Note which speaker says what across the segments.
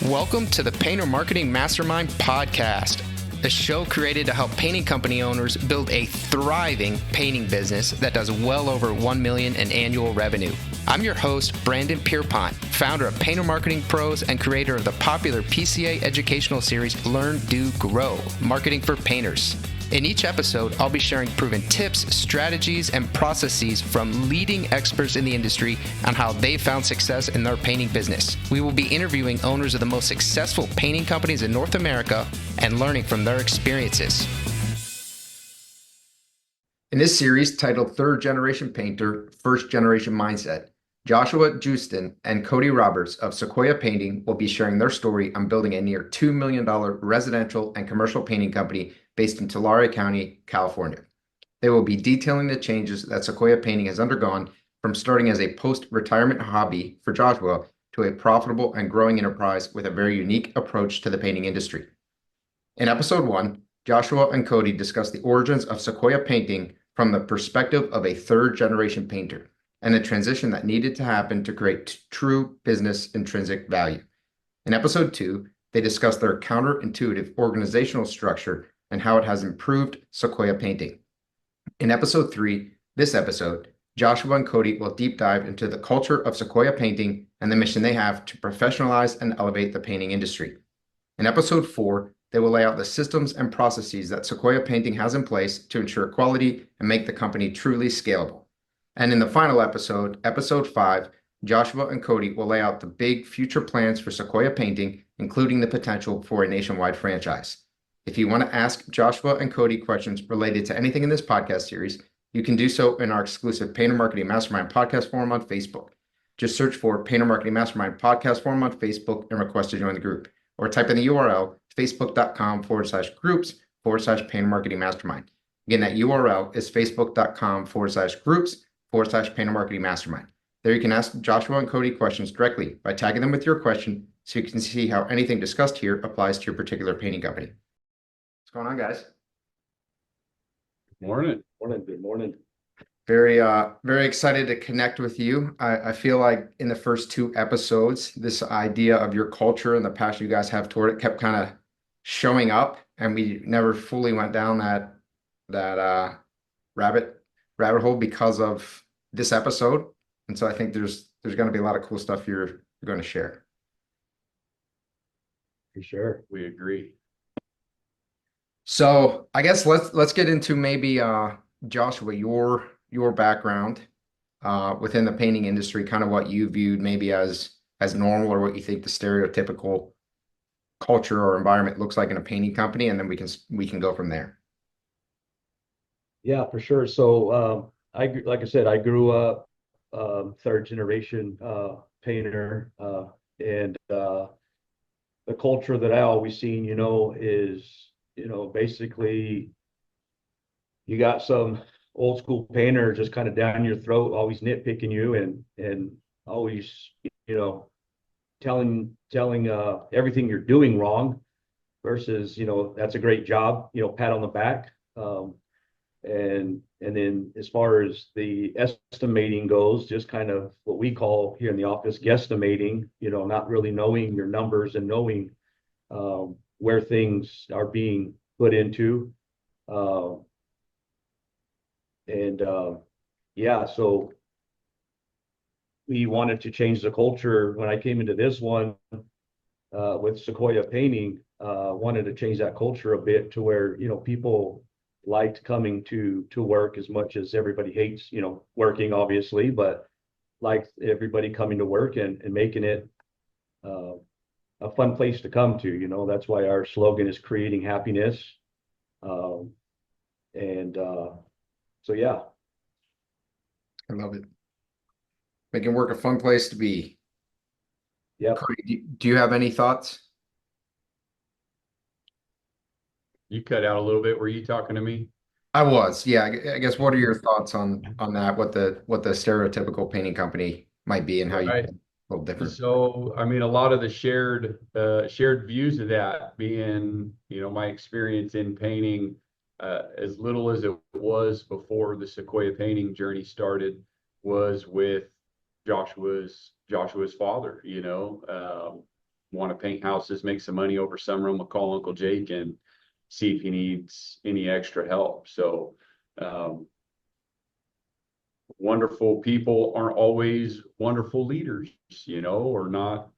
Speaker 1: Welcome to the Painter Marketing Mastermind podcast, a show created to help painting company owners build a thriving painting business that does well over $1 million in annual revenue. I'm your host, Brandon Pierpont, founder of Painter Marketing Pros and creator of the popular PCA educational series Learn, Do, Grow, Marketing for Painters. In each episode, I'll be sharing proven tips, strategies, and processes from leading experts in the industry on how they found success in their painting business. We will be interviewing owners of the most successful painting companies in North America and learning from their experiences. In this series titled Third Generation Painter, First Generation Mindset, Joshua Joosten and Cody Roberts of Sequoia Painting will be sharing their story on building a near $2 million residential and commercial painting company based in Tulare County, California. They will be detailing the changes that Sequoia Painting has undergone from starting as a post-retirement hobby for Joshua to a profitable and growing enterprise with a very unique approach to the painting industry. In episode 1, Joshua and Cody discuss the origins of Sequoia Painting from the perspective of a third-generation painter and the transition that needed to happen to create true business intrinsic value. In episode 2, they discuss their counterintuitive organizational structure and how it has improved Sequoia Painting. In episode 3, this episode, Joshua and Cody will deep dive into the culture of Sequoia Painting and the mission they have to professionalize and elevate the painting industry. In episode 4, they will lay out the systems and processes that Sequoia Painting has in place to ensure quality and make the company truly scalable. And in the final episode, episode 5, Joshua and Cody will lay out the big future plans for Sequoia Painting, including the potential for a nationwide franchise. If you want to ask Joshua and Cody questions related to anything in this podcast series, you can do so in our exclusive Painter Marketing Mastermind podcast forum on Facebook. Just search for Painter Marketing Mastermind podcast forum on Facebook and request to join the group, or type in the URL facebook.com/groups/Painter Marketing Mastermind. Again, that URL is facebook.com/groups/Painter Marketing Mastermind. There you can ask Joshua and Cody questions directly by tagging them with your question so you can see how anything discussed here applies to your particular painting company. What's going on, guys?
Speaker 2: Good morning.
Speaker 3: Good morning.
Speaker 1: Very excited to connect with you. I feel like in the first 2 episodes, this idea of your culture and the passion you guys have toward it kept kind of showing up, and we never fully went down that rabbit hole because of this episode. And so I think there's going to be a lot of cool stuff you're going to share.
Speaker 3: For sure.
Speaker 2: We agree.
Speaker 1: So I guess let's get into maybe Joshua, your background within the painting industry, kind of what you viewed maybe as normal, or what you think the stereotypical culture or environment looks like in a painting company, and then we can go from there.
Speaker 3: Yeah, for sure. So like I said, I grew up third generation painter, and the culture that I always seen, is, basically you got some old school painter just kind of down your throat, always nitpicking you and always, telling everything you're doing wrong versus, that's a great job, pat on the back. And then as far as the estimating goes, just kind of what we call here in the office guesstimating, not really knowing your numbers and knowing where things are being put into. So we wanted to change the culture. When I came into this one with Sequoia Painting, wanted to change that culture a bit to where, people liked coming to work as much as everybody hates, working, obviously, but liked everybody coming to work and making it a fun place to come to. That's why our slogan is creating happiness. So yeah.
Speaker 1: I love it. Making work a fun place to be.
Speaker 3: Yeah.
Speaker 1: Cody, do you have any thoughts?
Speaker 2: You cut out a little bit. Were you talking to me?
Speaker 1: I was, yeah. I guess what are your thoughts on that? What the stereotypical painting company might be and how you
Speaker 2: Right.
Speaker 1: a little different.
Speaker 2: So, I mean, a lot of the shared views of that being, my experience in painting, as little as it was before the Sequoia Painting journey started, was with Joshua's father. want to paint houses, make some money over summer, I'm gonna call Uncle Jake and see if he needs any extra help. So, wonderful people aren't always wonderful leaders, or not.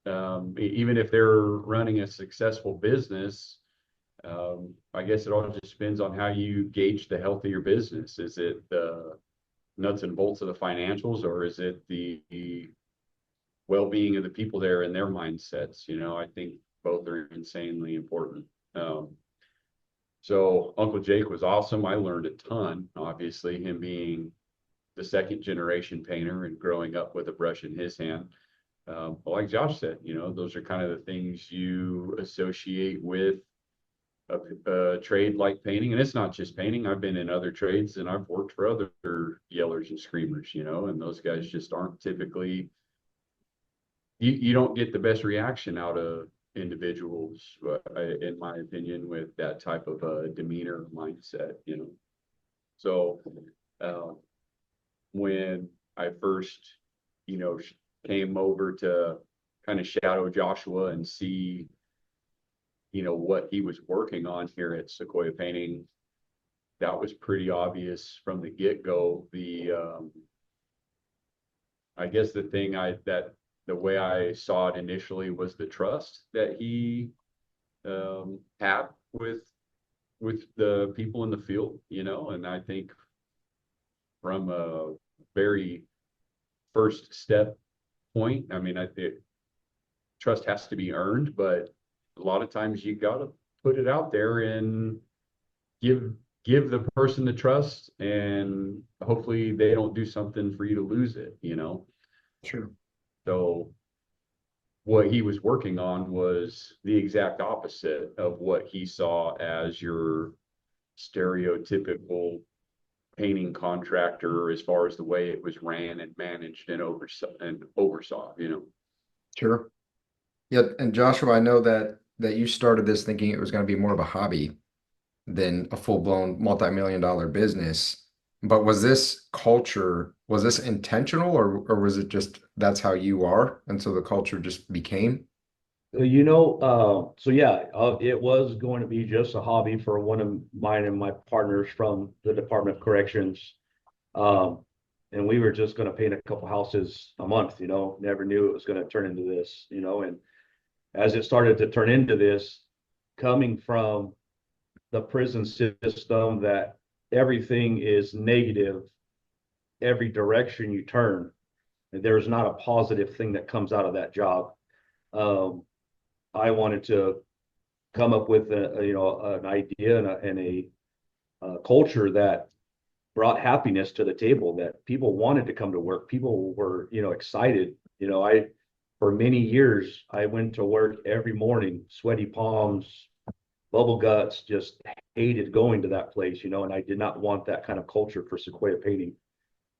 Speaker 2: Even if they're running a successful business, I guess it all just depends on how you gauge the health of your business. Is it the nuts and bolts of the financials, or is it the well-being of the people there and their mindsets? I think both are insanely important. So Uncle Jake was awesome. I learned a ton, obviously, him being the second generation painter and growing up with a brush in his hand. But like Josh said, those are kind of the things you associate with a trade like painting. And it's not just painting. I've been in other trades and I've worked for other yellers and screamers, and those guys just aren't typically, you don't get the best reaction out of individuals, in my opinion, with that type of demeanor mindset. So when I first, came over to kind of shadow Joshua and see, what he was working on here at Sequoia Painting, that was pretty obvious from the get-go. I guess the thing the way I saw it initially was the trust that he had with the people in the field, and I think from a very first step point, I mean, I think trust has to be earned, but a lot of times you got to put it out there and give the person the trust, and hopefully they don't do something for you to lose it.
Speaker 1: True.
Speaker 2: So what he was working on was the exact opposite of what he saw as your stereotypical painting contractor, as far as the way it was ran and managed and oversaw.
Speaker 1: Sure. Yeah. And Joshua, I know that you started this thinking it was going to be more of a hobby than a full-blown multi-million-dollar business. But was this intentional, or was it just that's how you are? And so the culture just became?
Speaker 3: So yeah, it was going to be just a hobby for one of mine and my partners from the Department of Corrections. And we were just going to paint a couple houses a month, never knew it was going to turn into this, and as it started to turn into this, coming from the prison system, that everything is negative, every direction you turn, there's not a positive thing that comes out of that job. I wanted to come up with an idea and a culture that brought happiness to the table, that people wanted to come to work. People were, excited. For many years, I went to work every morning, sweaty palms, bubble guts, just hated going to that place, and I did not want that kind of culture for Sequoia Painting.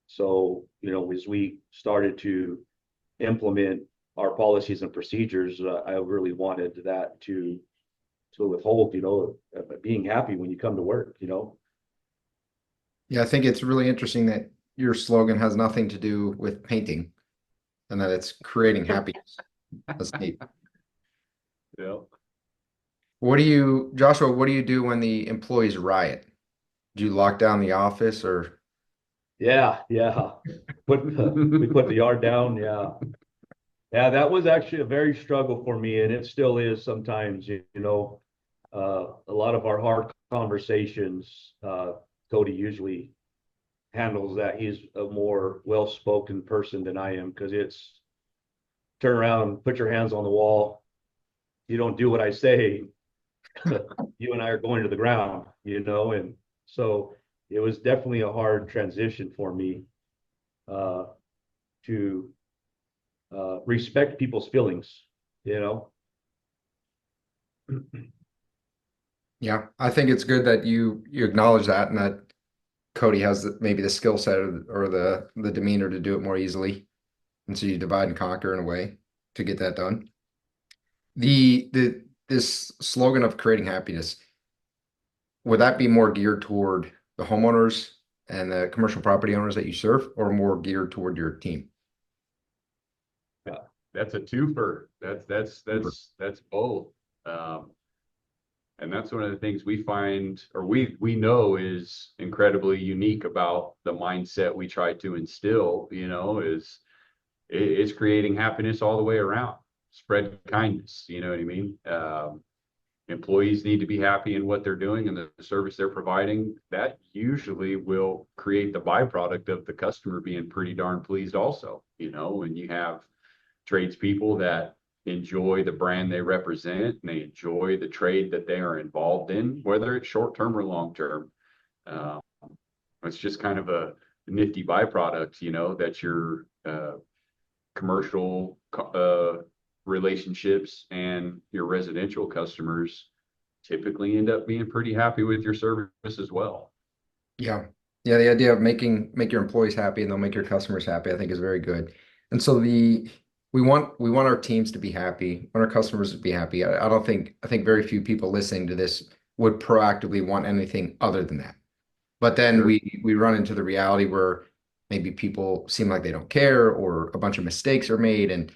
Speaker 3: So, as we started to implement our policies and procedures, I really wanted that to withhold, being happy when you come to work.
Speaker 1: Yeah, I think it's really interesting that your slogan has nothing to do with painting and that it's creating happiness. That's neat.
Speaker 2: Yeah.
Speaker 1: Joshua, what do you do when the employees riot? Do you lock down the office or?
Speaker 3: Yeah. We put the yard down. Yeah. Yeah, that was actually a very struggle for me, and it still is sometimes, a lot of our hard conversations, Cody usually handles that. He's a more well-spoken person than I am, because it's turn around, put your hands on the wall. You don't do what I say, you and I are going to the ground, and so it was definitely a hard transition for me to respect people's feelings.
Speaker 1: Yeah, I think it's good that you acknowledge that, and that Cody has maybe the skill set or the demeanor to do it more easily. And so you divide and conquer in a way to get that done. This slogan of creating happiness, would that be more geared toward the homeowners and the commercial property owners that you serve, or more geared toward your team?
Speaker 2: that's a twofer. That's both. And that's one of the things we find, or we know is incredibly unique about the mindset we try to instill, is creating happiness all the way around. Spread kindness, you know what I mean? Employees need to be happy in what they're doing and the service they're providing. That usually will create the byproduct of the customer being pretty darn pleased also, when you have tradespeople that enjoy the brand they represent and they enjoy the trade that they are involved in, whether it's short-term or long-term. It's just kind of a nifty byproduct, that your commercial relationships and your residential customers typically end up being pretty happy with your service as well.
Speaker 1: Yeah. Yeah. The idea of make your employees happy and they'll make your customers happy, I think is very good. And so we want our teams to be happy, want our customers to be happy. I think very few people listening to this would proactively want anything other than that. But then
Speaker 2: Sure.
Speaker 1: we run into the reality where maybe people seem like they don't care or a bunch of mistakes are made and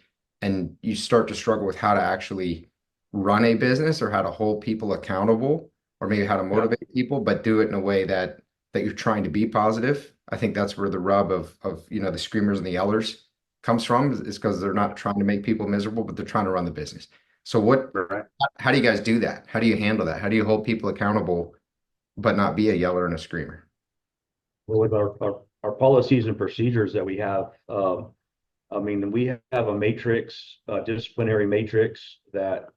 Speaker 1: you start to struggle with how to actually run a business or how to hold people accountable or maybe how to motivate people, but do it in a way that you're trying to be positive. I think that's where the rub of the screamers and the yellers comes from is because they're not trying to make people miserable, but they're trying to run the business. So
Speaker 2: Right.
Speaker 1: how do you guys do that? How do you handle that? How do you hold people accountable, but not be a yeller and a screamer?
Speaker 3: Well, with our policies and procedures that we have, I mean, we have a matrix, disciplinary matrix that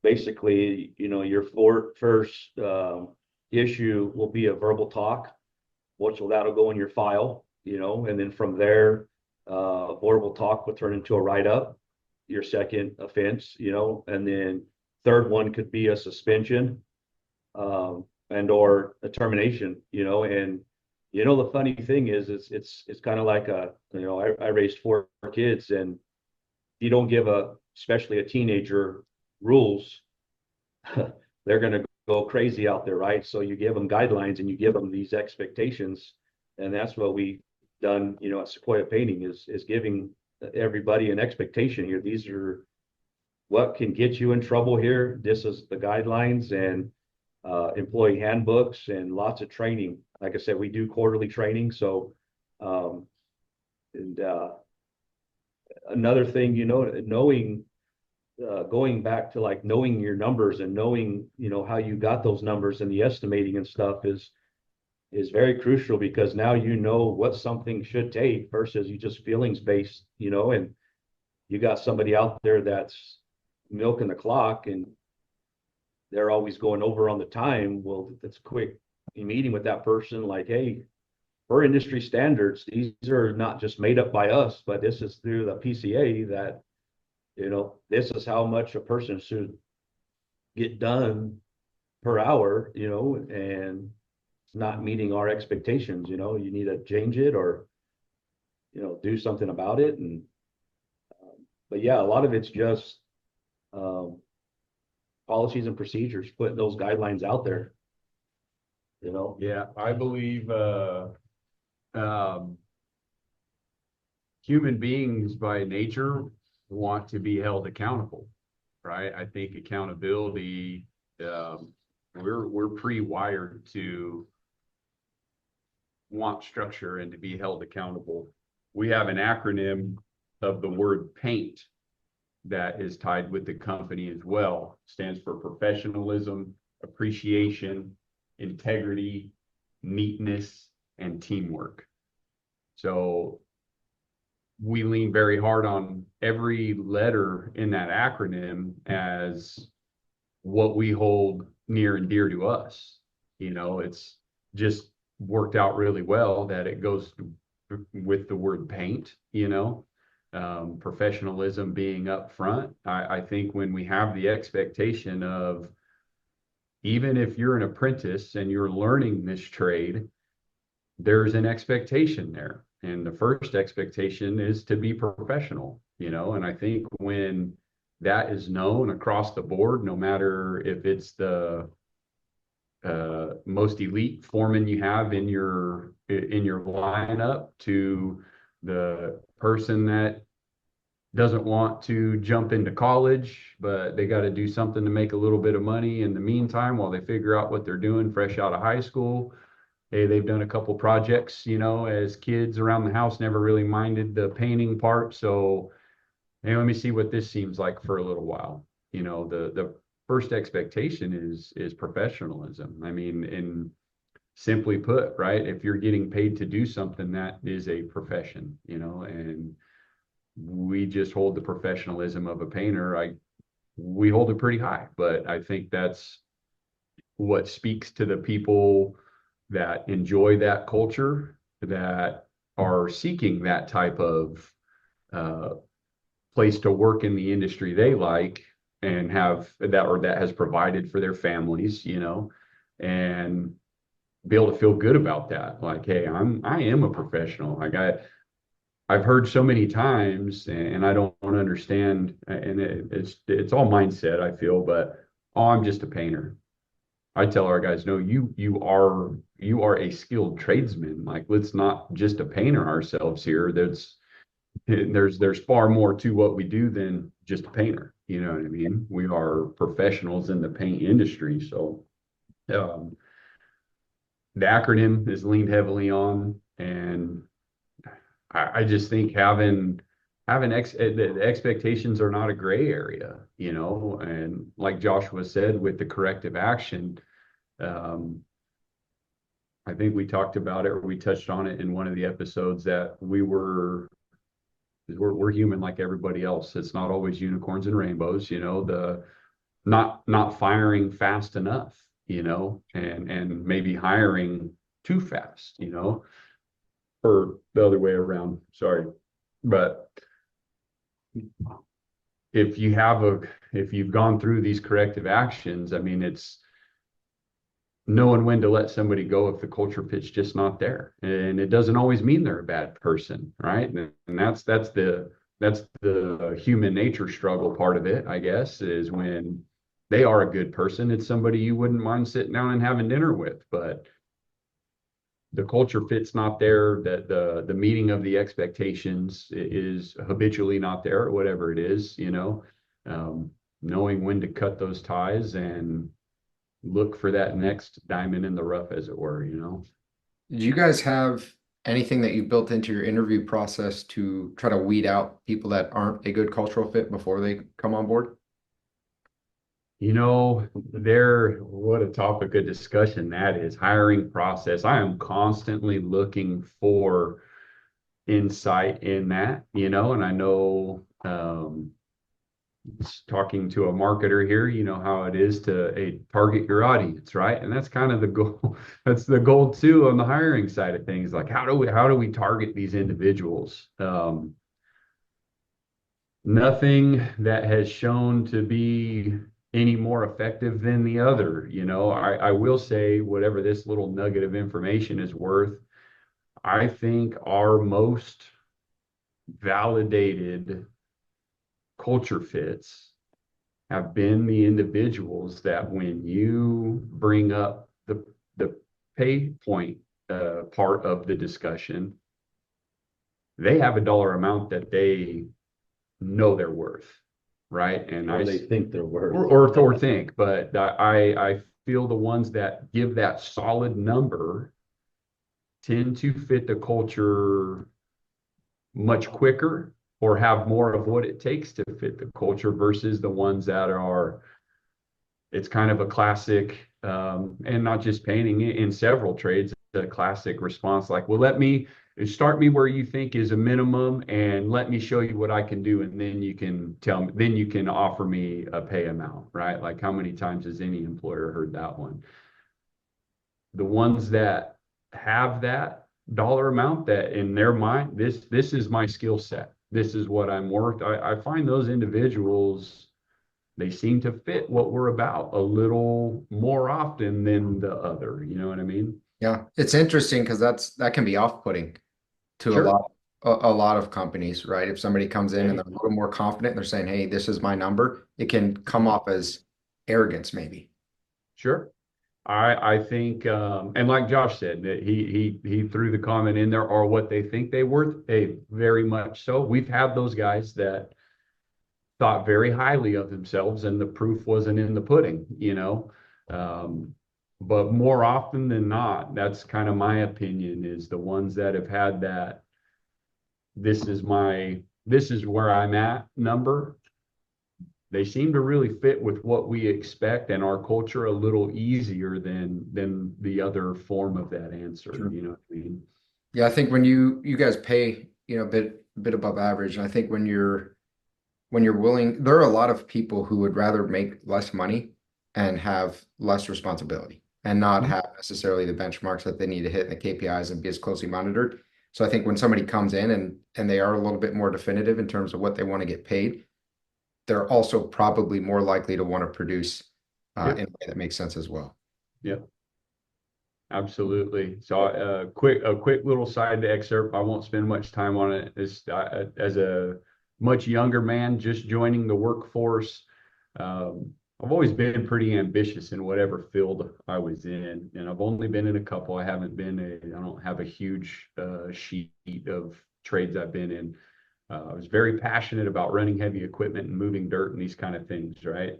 Speaker 3: basically, your first issue will be a verbal talk, that'll go in your file, and then from there, verbal talk will turn into a write-up, your second offense, and then third one could be a suspension, and or a termination, and the funny thing is it's kind of like I raised 4 kids, and you don't give especially a teenager rules, they're going to go crazy out there, right? So you give them guidelines and you give them these expectations, and that's what we done, at Sequoia Painting is giving everybody an expectation here. These are what can get you in trouble here. This is the guidelines and employee handbooks and lots of training. Like I said, we do quarterly training. So, and another thing, knowing, going back to like knowing your numbers and knowing, how you got those numbers and the estimating and stuff is very crucial, because now what something should take versus you just feelings based, and you got somebody out there that's milking the clock and they're always going over on the time. Well, that's quick meeting with that person, like, hey, for industry standards, these are not just made up by us, but this is through the PCA that, this is how much a person should get done per hour, and it's not meeting our expectations. You need to change it or, do something about it. And, but yeah, a lot of it's just, policies and procedures, putting those guidelines out there,
Speaker 2: Yeah, I believe human beings by nature want to be held accountable, right? I think accountability, we're pre-wired to want structure and to be held accountable. We have an acronym of the word PAINT that is tied with the company as well. Stands for professionalism, appreciation, integrity, neatness, and teamwork. So we lean very hard on every letter in that acronym as what we hold near and dear to us. It's just worked out really well that it goes with the word paint, professionalism being up front. I think when we have the expectation of, even if you're an apprentice and you're learning this trade, there's an expectation there. And the first expectation is to be professional, and I think when that is known across the board, no matter if it's the most elite foreman you have in your lineup to the person that doesn't want to jump into college, but they got to do something to make a little bit of money in the meantime while they figure out what they're doing fresh out of high school. Hey, they've done a couple projects, as kids around the house, never really minded the painting part. So, hey, let me see what this seems like for a little while. The first expectation is professionalism. I mean, in simply put, right? If you're getting paid to do something, that is a profession, and we just hold the professionalism of a painter. We hold it pretty high, but I think that's what speaks to the people that enjoy that culture, that are seeking that type of uh, place to work in the industry they like and have that, or that has provided for their families, and be able to feel good about that. Like, hey, I am a professional. Like I've heard so many times, and I don't understand, and it's all mindset, I feel, but oh, I'm just a painter. I tell our guys, no, you are a skilled tradesman. Like, let's not just a painter ourselves here. There's far more to what we do than just a painter. You know what I mean? We are professionals in the paint industry. So um, the acronym is leaned heavily on, and I just think the expectations are not a gray area, and like Joshua said, with the corrective action, um, I think we talked about it, or we touched on it in one of the episodes, that we're human like everybody else. It's not always unicorns and rainbows, the not firing fast enough, and maybe hiring too fast, or the other way around. Sorry. But if you've gone through these corrective actions, I mean, it's knowing when to let somebody go if the culture fit's just not there. And it doesn't always mean they're a bad person, right? And that's the human nature struggle part of it, I guess, is when they are a good person, it's somebody you wouldn't mind sitting down and having dinner with, but the culture fit's not there, that the meeting of the expectations is habitually not there, or whatever it is, knowing when to cut those ties and look for that next diamond in the rough, as it were.
Speaker 1: Do you guys have anything that you built into your interview process to try to weed out people that aren't a good cultural fit before they come on board?
Speaker 2: What a topic of discussion that is. Hiring process. I am constantly looking for insight in that, and I know, talking to a marketer here, how it is to target your audience, right? And that's kind of the goal. That's the goal too on the hiring side of things. Like, how do we target these individuals? Nothing that has shown to be any more effective than the other. I will say, whatever this little nugget of information is worth, I think our most validated culture fits have been the individuals that, when you bring up the pay point part of the discussion, they have a dollar amount that they know they're worth, right? And
Speaker 3: Or they think they're worth.
Speaker 2: or think, but I feel the ones that give that solid number tend to fit the culture much quicker, or have more of what it takes to fit the culture, versus the ones that it's kind of a classic, and not just painting, in several trades, a classic response like, well, start me where you think is a minimum, and let me show you what I can do, and then you can offer me a pay amount, right? Like, how many times has any employer heard that one? The ones that have that dollar amount, that in their mind, this is my skill set, this is what I'm worth, I find those individuals, they seem to fit what we're about a little more often than the other. You know what I mean?
Speaker 1: Yeah, it's interesting because that can be off-putting to
Speaker 2: Sure.
Speaker 1: a lot of companies, right? If somebody comes in and they're a little more confident and they're saying, "Hey, this is my number," it can come off as arrogance, maybe.
Speaker 2: Sure. I think, and like Josh said, that he threw the comment in there, or what they think they worth. Very much so. We've had those guys that thought very highly of themselves, and the proof wasn't in the pudding, you know. But more often than not, that's kind of my opinion, is the ones that have had that this is where I'm at number, they seem to really fit with what we expect and our culture a little easier than the other form of that answer.
Speaker 1: Sure.
Speaker 2: You know what I mean?
Speaker 1: Yeah, I think when you guys pay, a bit above average, and I think when you're willing, there are a lot of people who would rather make less money and have less responsibility and not
Speaker 2: Mhm.
Speaker 1: have necessarily the benchmarks that they need to hit in the KPIs and be as closely monitored. So I think when somebody comes in and they are a little bit more definitive in terms of what they want to get paid, they're also probably more likely to want to produce
Speaker 2: Yep.
Speaker 1: in a way that makes sense as well.
Speaker 2: Yep. Absolutely. So, a quick little side excerpt. I won't spend much time on it. As a much younger man, just joining the workforce, I've always been pretty ambitious in whatever field I was in, and I've only been in a couple. I don't have a huge sheet of trades I've been in. I was very passionate about running heavy equipment and moving dirt and these kind of things, right?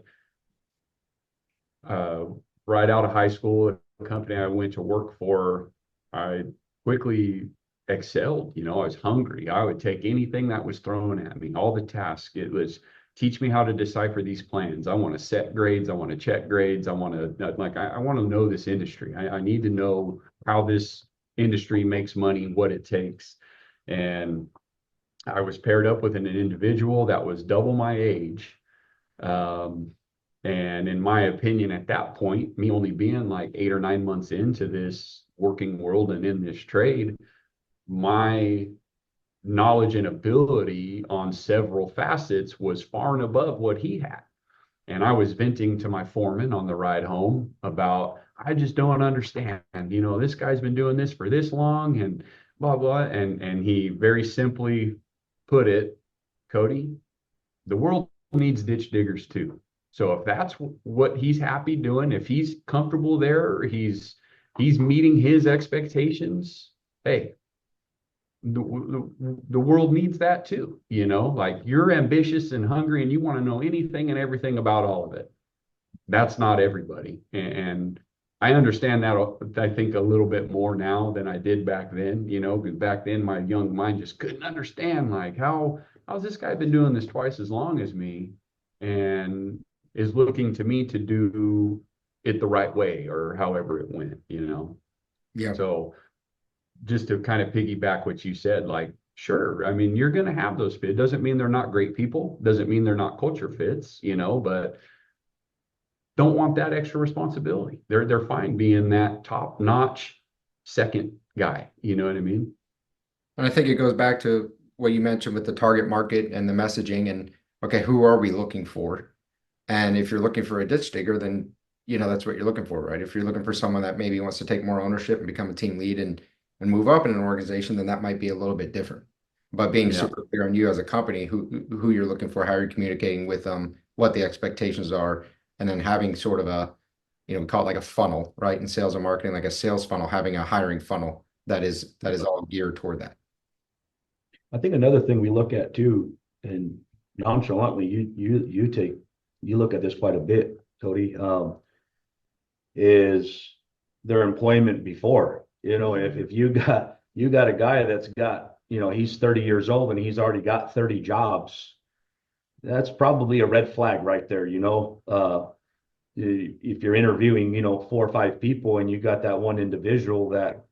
Speaker 2: Uh, right out of high school, the company I went to work for, I quickly excelled. You know, I was hungry. I would take anything that was thrown at me, all the tasks. It was teach me how to decipher these plans. I want to set grades. I want to check grades. I want to know this industry. I need to know how this industry makes money, what it takes. And I was paired up with an individual that was double my age. And in my opinion, at that point, me only being like 8 or 9 months into this working world and in this trade, my knowledge and ability on several facets was far and above what he had. And I was venting to my foreman on the ride home about, I just don't understand. You know, this guy's been doing this for this long and blah, blah. And he very simply put it, Cody, the world needs ditch diggers too. So if that's what he's happy doing, if he's comfortable there, he's meeting his expectations, hey, the world needs that too. You know, like you're ambitious and hungry and you want to know anything and everything about all of it. That's not everybody. And I understand that, I think, a little bit more now than I did back then, you know, because back then my young mind just couldn't understand, like, how's this guy been doing this twice as long as me and is looking to me to do it the right way or however it went, you know?
Speaker 1: Yeah.
Speaker 2: So just to kind of piggyback what you said, like, sure, I mean, you're going to have those fits. It doesn't mean they're not great people. Doesn't mean they're not culture fits, you know, but don't want that extra responsibility. They're fine being that top notch second guy. You know what I mean?
Speaker 1: And I think it goes back to what you mentioned with the target market and the messaging and okay, who are we looking for? And if you're looking for a ditch digger, then that's what you're looking for, right? If you're looking for someone that maybe wants to take more ownership and become a team lead and move up in an organization, then that might be a little bit different. But being
Speaker 2: Yeah.
Speaker 1: super clear on you as a company, who you're looking for, how you're communicating with them, what the expectations are, and then having sort of a, we call it like a funnel, right? In sales and marketing, like a sales funnel, having a hiring funnel that is all geared toward that.
Speaker 3: I think another thing we look at too, and nonchalantly, you look at this quite a bit, Cody, is their employment before. You know, if you got a guy that's got, he's 30 years old and he's already got 30 jobs, that's probably a red flag right there, if you're interviewing, 4 or 5 people and you got that one individual that,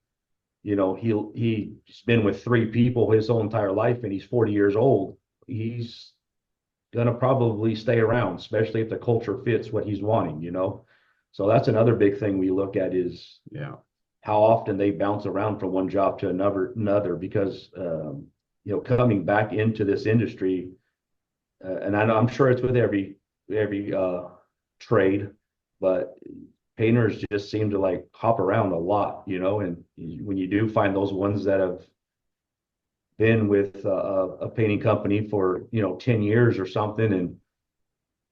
Speaker 3: he's been with 3 people his whole entire life and he's 40 years old, he's gonna probably stay around, especially if the culture fits what he's wanting, So that's another big thing we look at is how often they bounce around from one job to another because coming back into this industry, and I'm sure it's with every trade, but painters just seem to like hop around a lot, and when you do find those ones that have been with a painting company for 10 years or something, and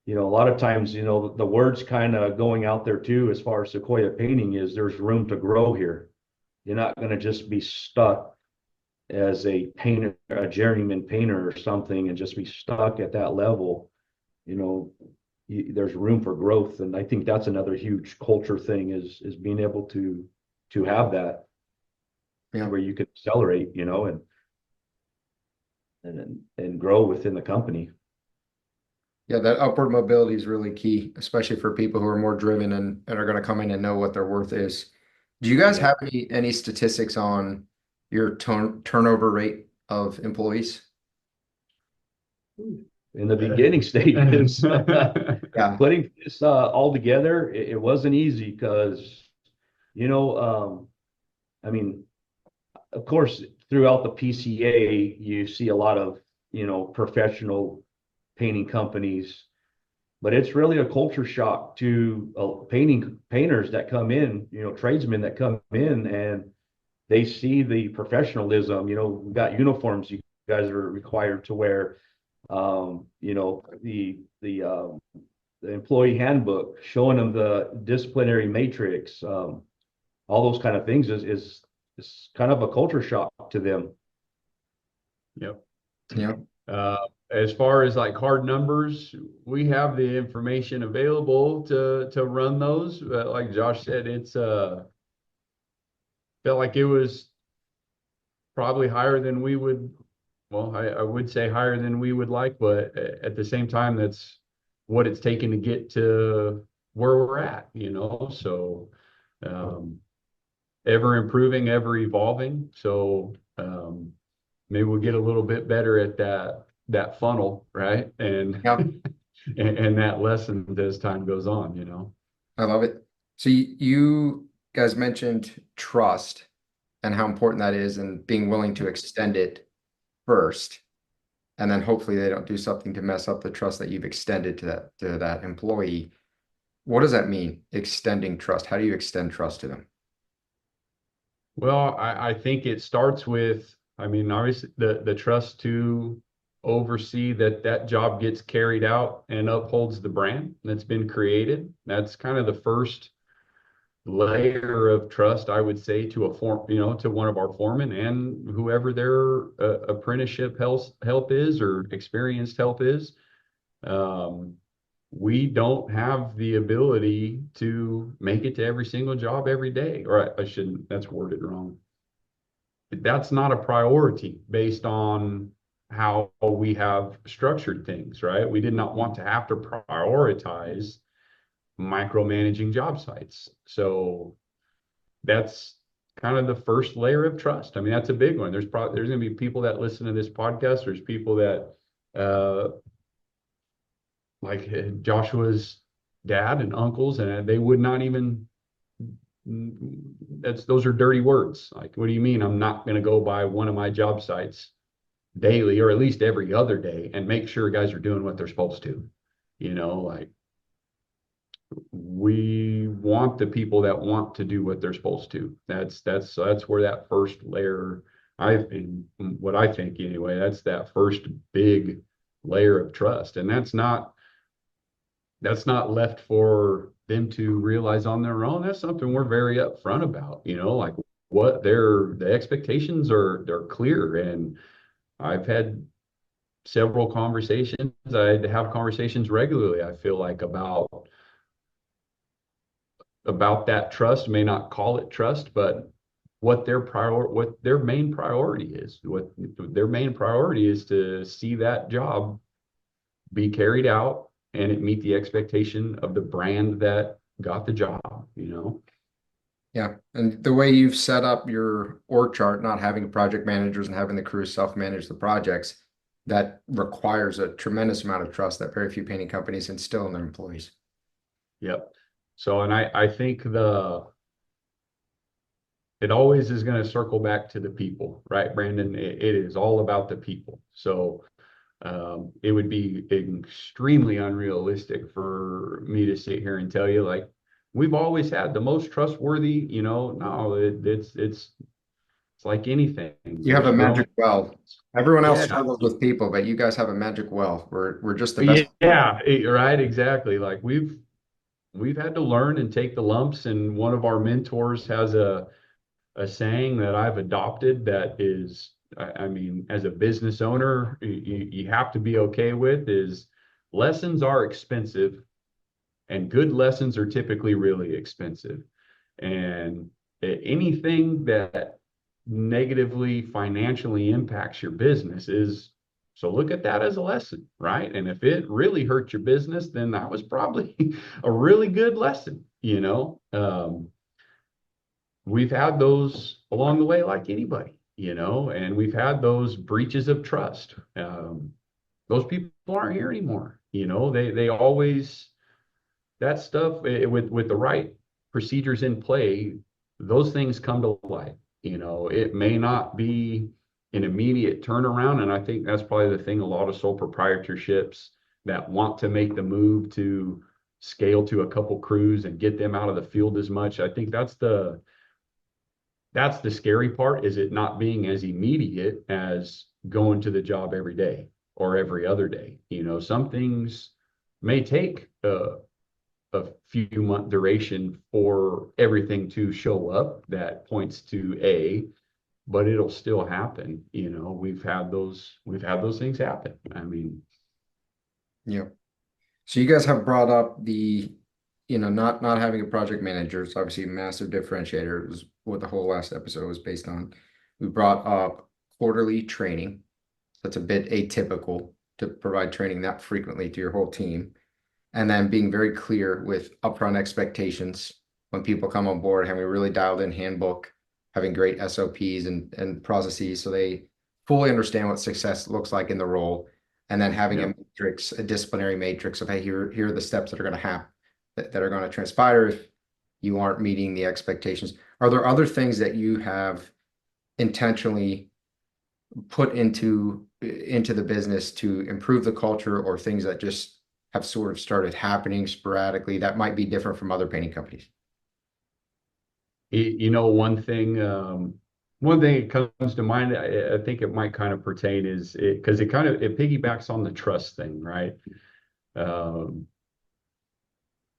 Speaker 3: a lot of times the words kind of going out there too as far as Sequoia Painting is there's room to grow here. You're not going to just be stuck as a painter, a journeyman painter or something, and just be stuck at that level. you know, there's room for growth. And I think that's another huge culture thing is being able to have that
Speaker 1: Yeah.
Speaker 3: where you can accelerate, you know, and grow within the company.
Speaker 1: Yeah, that upward mobility is really key, especially for people who are more driven and are going to come in and know what their worth is. Do you guys
Speaker 3: Yeah.
Speaker 1: have any statistics on your turnover rate of employees?
Speaker 3: In the beginning stages,
Speaker 1: Yeah,
Speaker 3: putting this all together, it wasn't easy because, you know, I mean, of course, throughout the PCA, you see a lot of, you know, professional painting companies, but it's really a culture shock to painters that come in, you know, tradesmen that come in and they see the professionalism. You know, we've got uniforms you guys are required to wear. You know, the employee handbook showing them the disciplinary matrix, all those kind of things is kind of a culture shock to them.
Speaker 2: Yep.
Speaker 1: yeah,
Speaker 2: As far as like hard numbers, we have the information available to run those. Like Josh said, it's felt like it was probably higher than we would. Well, I would say higher than we would like, but at the same time, that's what it's taken to get to where we're at, you know. So ever improving, ever evolving. So maybe we'll get a little bit better at that funnel, right? And
Speaker 1: yeah,
Speaker 2: and that lesson as time goes on, you know.
Speaker 1: I love it. So you guys mentioned trust and how important that is and being willing to extend it first. And then hopefully they don't do something to mess up the trust that you've extended to that employee. What does that mean? Extending trust. How do you extend trust to them?
Speaker 2: Well, I think it starts with, I mean, obviously the trust to oversee that job gets carried out and upholds the brand that's been created. That's kind of the first layer of trust, I would say, to a form, you know, to one of our foremen and whoever their apprenticeship help is or experienced help is. Um, we don't have the ability to make it to every single job every day, or I shouldn't, that's worded wrong. That's not a priority based on how we have structured things, right? We did not want to have to prioritize micromanaging job sites. So that's kind of the first layer of trust. I mean, that's a big one. There's going to be people that listen to this podcast. There's people that like Joshua's dad and uncles, and they would not even. Those are dirty words. Like, what do you mean? I'm not going to go by one of my job sites daily, or at least every other day, and make sure guys are doing what they're supposed to. You know, like we want the people that want to do what they're supposed to. That's where that first layer, what I think anyway, that's that first big layer of trust. And that's not left for them to realize on their own. That's something we're very upfront about, you know, like what the expectations they're clear. And I've had several conversations. I have conversations regularly, I feel like, about that trust. May not call it trust, but what their main priority is. What their main priority is to see that job be carried out and it meet the expectation of the brand that got the job, you know?
Speaker 1: Yeah. And the way you've set up your org chart, not having project managers and having the crew self-manage the projects, that requires a tremendous amount of trust that very few painting companies instill in their employees.
Speaker 2: Yep. So, and I think it always is going to circle back to the people, right, Brandon? It is all about the people. So it would be extremely unrealistic for me to sit here and tell you like we've always had the most trustworthy, you know. No, it's like anything.
Speaker 1: You have
Speaker 2: There's
Speaker 1: a
Speaker 2: growing.
Speaker 1: magic well. Everyone else
Speaker 2: Yeah.
Speaker 1: struggles with people, but you guys have a magic well. We're just the best.
Speaker 2: Yeah, right, exactly. Like we've had to learn and take the lumps, and one of our mentors has a saying that I've adopted that is, I mean, as a business owner, you have to be okay with is lessons are expensive, and good lessons are typically really expensive. And anything that negatively financially impacts your business is, so look at that as a lesson, right? And if it really hurt your business, then that was probably a really good lesson, you know? We've had those along the way, like anybody, you know, and we've had those breaches of trust. Those people aren't here anymore. You know, they always, that stuff with the right procedures in play, those things come to light. You know, it may not be an immediate turnaround, and I think that's probably the thing. A lot of sole proprietorships that want to make the move to scale to a couple crews and get them out of the field as much. I think that's the scary part, is it not being as immediate as going to the job every day or every other day. You know, some things may take a few month duration for everything to show up that points to A, but it'll still happen. You know, we've had those things happen. I mean,
Speaker 1: Yeah. So you guys have brought up the, not having a project manager is obviously a massive differentiator. It was what the whole last episode was based on. We brought up quarterly training. That's a bit atypical to provide training that frequently to your whole team. And then being very clear with upfront expectations when people come on board, having a really dialed in handbook, having great SOPs and processes so they fully understand what success looks like in the role, and then having a matrix, a disciplinary matrix of, hey, here are the steps that are going to happen, that are going to transpire if you aren't meeting the expectations. Are there other things that you have intentionally put into the business to improve the culture, or things that just have sort of started happening sporadically that might be different from other painting companies?
Speaker 2: you know, one thing that comes to mind, I think it might kind of pertain, is because it piggybacks on the trust thing, right? Um,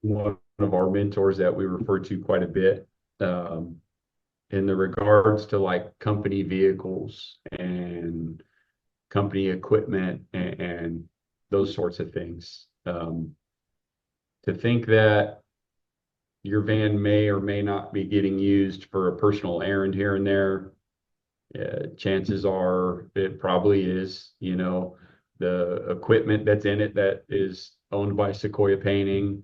Speaker 2: One of our mentors that we refer to quite a bit, in the regards to like company vehicles and company equipment and those sorts of things. To think that your van may or may not be getting used for a personal errand here and there, chances are it probably is. You know, the equipment that's in it that is owned by Sequoia Painting,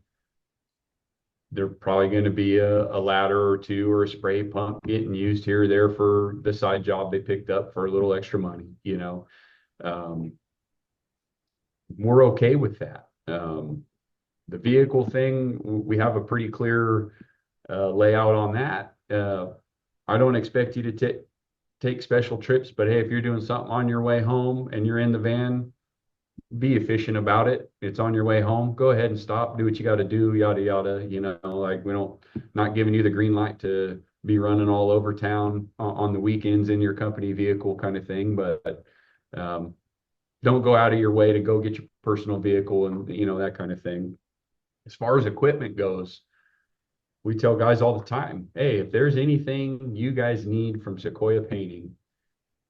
Speaker 2: they're probably going to be a ladder or two or a spray pump getting used here or there for the side job they picked up for a little extra money, you know. We're okay with that. The vehicle thing, we have a pretty clear layout on that. I don't expect you to take special trips, but hey, if you're doing something on your way home and you're in the van, be efficient about it. It's on your way home. Go ahead and stop, do what you got to do, yada, yada. You know, like not giving you the green light to be running all over town on the weekends in your company vehicle kind of thing. But don't go out of your way to go get your personal vehicle and, you know, that kind of thing. As far as equipment goes, we tell guys all the time, hey, if there's anything you guys need from Sequoia Painting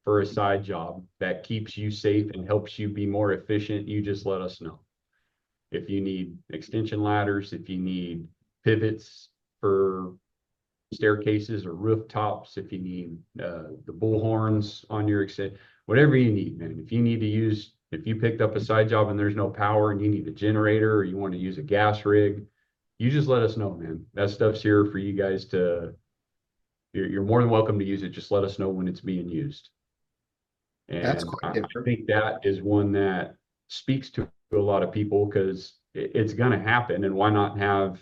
Speaker 2: for a side job that keeps you safe and helps you be more efficient, you just let us know. If you need extension ladders, if you need pivots for staircases or rooftops, if you need the bullhorns on your whatever you need, man. If you picked up a side job and there's no power and you need a generator, or you want to use a gas rig, you just let us know, man. That stuff's here for you guys you're more than welcome to use it. Just let us know when it's being used.
Speaker 1: That's
Speaker 2: And
Speaker 1: quite
Speaker 2: I
Speaker 1: different.
Speaker 2: think that is one that speaks to a lot of people, because it's going to happen. And why not have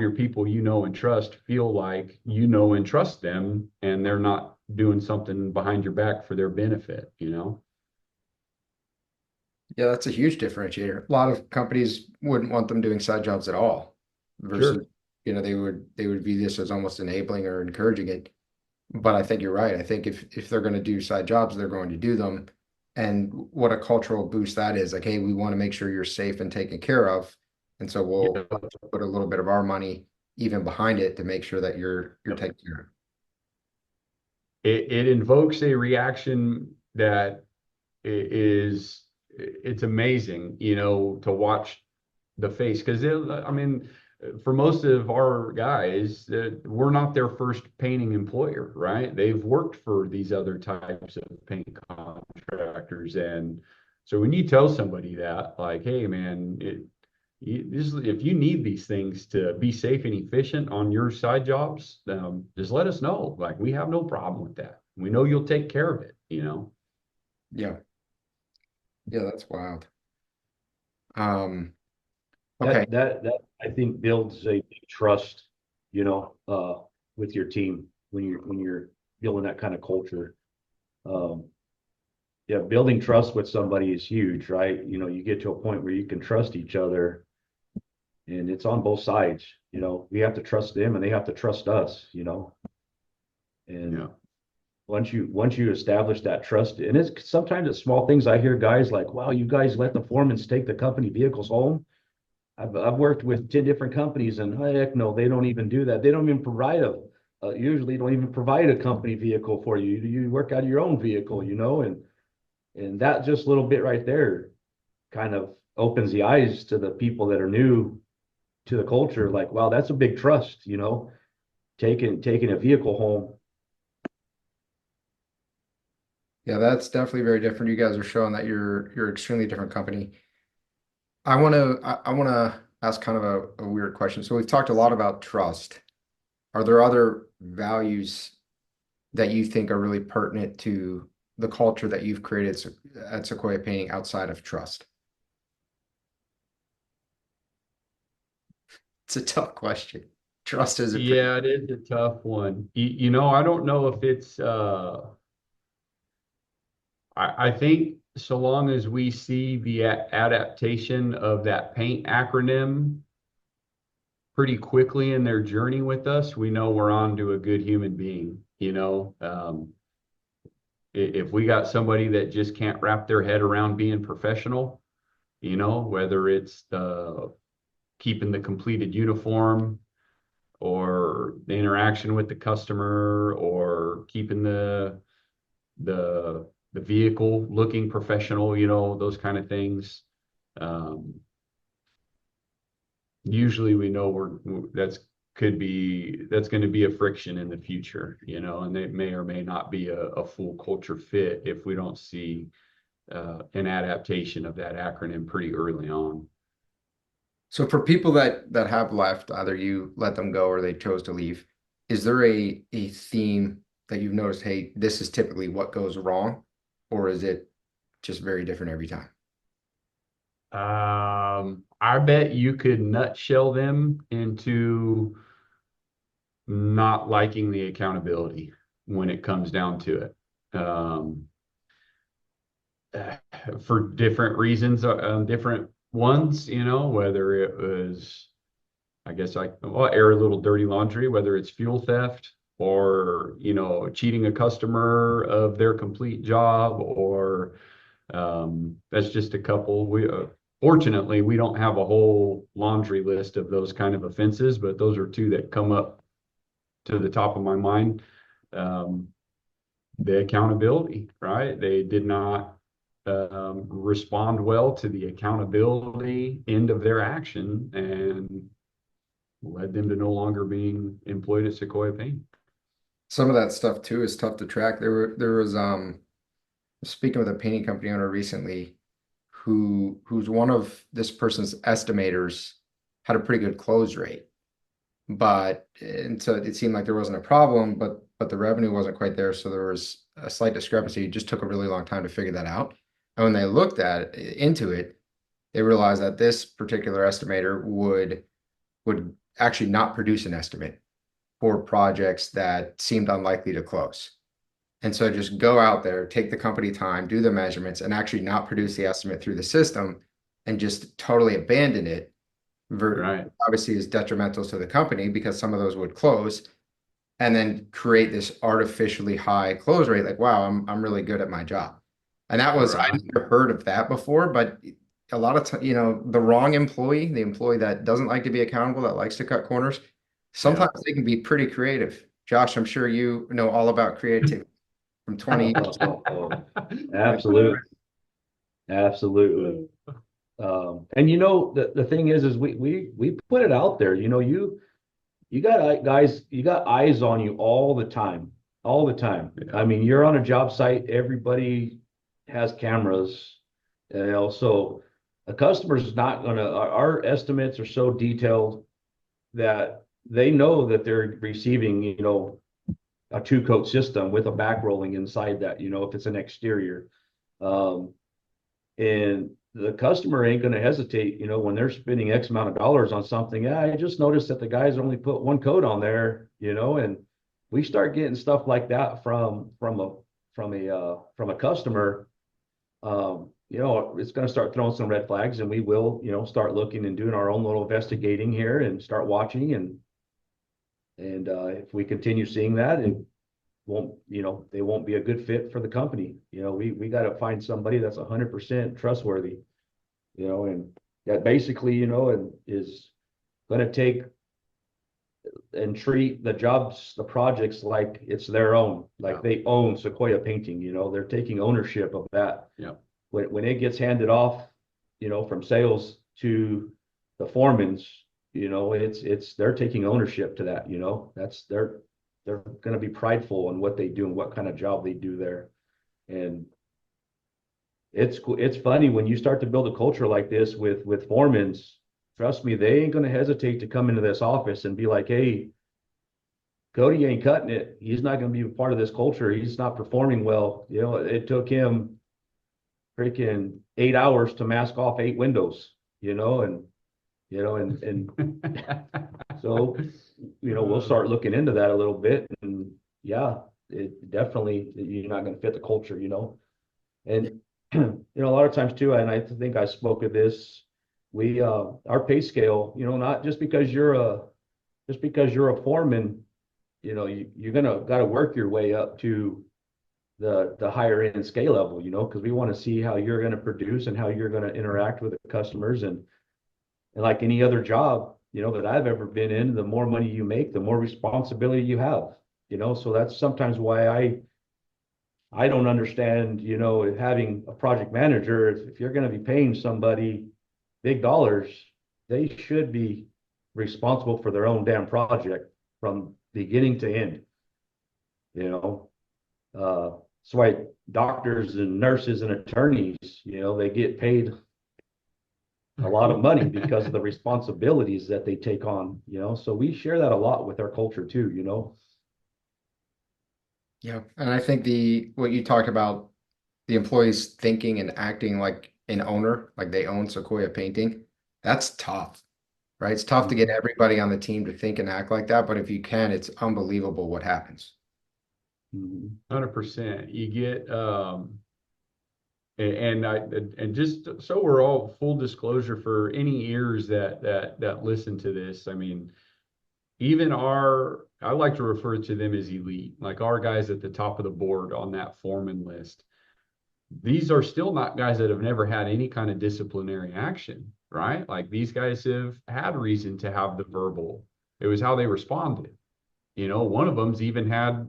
Speaker 2: your people you know and trust feel like you know and trust them, and they're not doing something behind your back for their benefit, you know?
Speaker 1: Yeah, that's a huge differentiator. A lot of companies wouldn't want them doing side jobs at all, versus,
Speaker 2: Sure.
Speaker 1: they would view this as almost enabling or encouraging it. But I think you're right. I think if they're going to do side jobs, they're going to do them. And what a cultural boost that is. Like, hey, we want to make sure you're safe and taken care of. And so we'll
Speaker 2: Yep.
Speaker 1: put a little bit of our money even behind it to make sure that you're
Speaker 2: Yep.
Speaker 1: taken care of.
Speaker 2: It invokes a reaction that is it's amazing, you know, to watch the face. Because I mean, for most of our guys, we're not their first painting employer, right? They've worked for these other types of paint contractors. And so when you tell somebody that, like, hey, man, if you need these things to be safe and efficient on your side jobs, just let us know. Like, we have no problem with that. We know you'll take care of it, you know?
Speaker 1: Yeah. Yeah, that's wild. Okay.
Speaker 3: That I think builds a trust, you know, with your team when you're building that kind of culture. Um, yeah, building trust with somebody is huge, right? You know, you get to a point where you can trust each other, and it's on both sides. You know, we have to trust them and they have to trust us, you know. And
Speaker 2: Yeah.
Speaker 3: once you establish that trust, and it's sometimes it's small things. I hear guys like, wow, you guys let the foremen take the company vehicles home. I've worked with 10 different companies, and heck no, they don't even do that. They don't even provide usually don't even provide a company vehicle for you. You work out of your own vehicle, you know, and that just little bit right there kind of opens the eyes to the people that are new to the culture. Like, wow, that's a big trust, you know, taking a vehicle home.
Speaker 1: Yeah, that's definitely very different. You guys are showing that you're extremely different company. I want to ask kind of a weird question. So we've talked a lot about trust. Are there other values that you think are really pertinent to the culture that you've created at Sequoia Painting outside of trust? It's a tough question. Trust is a pretty,
Speaker 2: Yeah, it is a tough one. You know, I don't know if it's I think so long as we see the adaptation of that paint acronym pretty quickly in their journey with us, we know we're on to a good human being, you know. If we got somebody that just can't wrap their head around being professional, you know, whether it's keeping the completed uniform or the interaction with the customer or keeping the vehicle looking professional, you know, those kind of things. Usually we know that's going to be a friction in the future, you know, and it may or may not be a full culture fit if we don't see an adaptation of that acronym pretty early on.
Speaker 1: so for people that have left, either you let them go or they chose to leave, is there a theme that you've noticed, hey, this is typically what goes wrong, or is it just very different every time?
Speaker 2: I bet you could nutshell them into not liking the accountability when it comes down to it. For different reasons, different ones, you know, whether it was, I guess well, air a little dirty laundry, whether it's fuel theft or, you know, cheating a customer of their complete job, or that's just a couple. Fortunately, we don't have a whole laundry list of those kind of offenses, but those are two that come up to the top of my mind. Um, the accountability, right? They did not respond well to the accountability end of their action and led them to no longer being employed at Sequoia Paint.
Speaker 1: Some of that stuff too is tough to track. There was speaking with a painting company owner recently who's one of this person's estimators had a pretty good close rate. But and so it seemed like there wasn't a problem, but the revenue wasn't quite there. So there was a slight discrepancy. It just took a really long time to figure that out. And when they looked into it, they realized that this particular estimator would actually not produce an estimate for projects that seemed unlikely to close. And so just go out there, take the company time, do the measurements, and actually not produce the estimate through the system and just totally abandon it.
Speaker 2: Right.
Speaker 1: Obviously is detrimental to the company because some of those would close and then create this artificially high close rate. Like, wow, I'm really good at my job. And that was, I
Speaker 2: Right.
Speaker 1: never heard of that before, but a lot of time, you know, the wrong employee, the employee that doesn't like to be accountable, that likes to cut corners,
Speaker 2: Yeah.
Speaker 1: sometimes they can be pretty creative. Josh, I'm sure you know all about creativity from 20 years.
Speaker 3: Absolutely. Absolutely. And you know, the thing is we put it out there, you know, you got guys, you got eyes on you all the time, all the time.
Speaker 2: Yeah.
Speaker 3: I mean, you're on a job site, everybody has cameras, you know, so a customer's not gonna, our estimates are so detailed that they know that they're receiving, you know, a two-coat system with a back rolling inside that, you know, if it's an exterior. Um, and the customer ain't going to hesitate, you know, when they're spending X amount of dollars on something. Yeah, I just noticed that the guys only put one coat on there, you know, and we start getting stuff like that from a customer. You know, it's going to start throwing some red flags, and we will, you know, start looking and doing our own little investigating here and start watching. And if we continue seeing that, it won't, you know, they won't be a good fit for the company. You know, we got to find somebody that's 100% trustworthy, you know, and that basically, you know, and is going to take and treat the jobs, the projects like it's their own, like they own Sequoia Painting, you know, they're taking ownership of that.
Speaker 2: Yeah.
Speaker 3: When it gets handed off, you know, from sales to the foreman's, you know, they're taking ownership to that, you know, they're going to be prideful in what they do and what kind of job they do there. And it's funny when you start to build a culture like this with foremans. Trust me, they ain't going to hesitate to come into this office and be like, hey, Cody ain't cutting it. He's not going to be a part of this culture. He's not performing well. You know, it took him freaking 8 hours to mask off 8 windows, you know, and you know, and so, you know, we'll start looking into that a little bit. And yeah, it definitely, you're not going to fit the culture, you know. And you know, a lot of times too, and I think I spoke of this, we our pay scale, you know, not just because you're a foreman, you know, you're gonna got to work your way up to the higher end scale level, you know, because we want to see how you're going to produce and how you're going to interact with the customers. And like any other job, you know, that I've ever been in, the more money you make, the more responsibility you have, you know. So that's sometimes why I don't understand, you know, having a project manager. If you're going to be paying somebody big dollars, they should be responsible for their own damn project from beginning to end, you know. That's why doctors and nurses and attorneys, you know, they get paid a lot of money because of the responsibilities that they take on, you know. So we share that a lot with our culture too, you know.
Speaker 1: Yeah. And I think what you talked about, the employees thinking and acting like an owner, like they own Sequoia Painting, that's tough, right? It's tough to get everybody on the team to think and act like that, but if you can, it's unbelievable what happens.
Speaker 2: 100%. You get and just so we're all full disclosure for any ears that listen to this. I mean, even I like to refer to them as elite, like our guys at the top of the board on that foreman list. These are still not guys that have never had any kind of disciplinary action, right? Like these guys have had reason to have the verbal. It was how they responded. You know, one of them's even had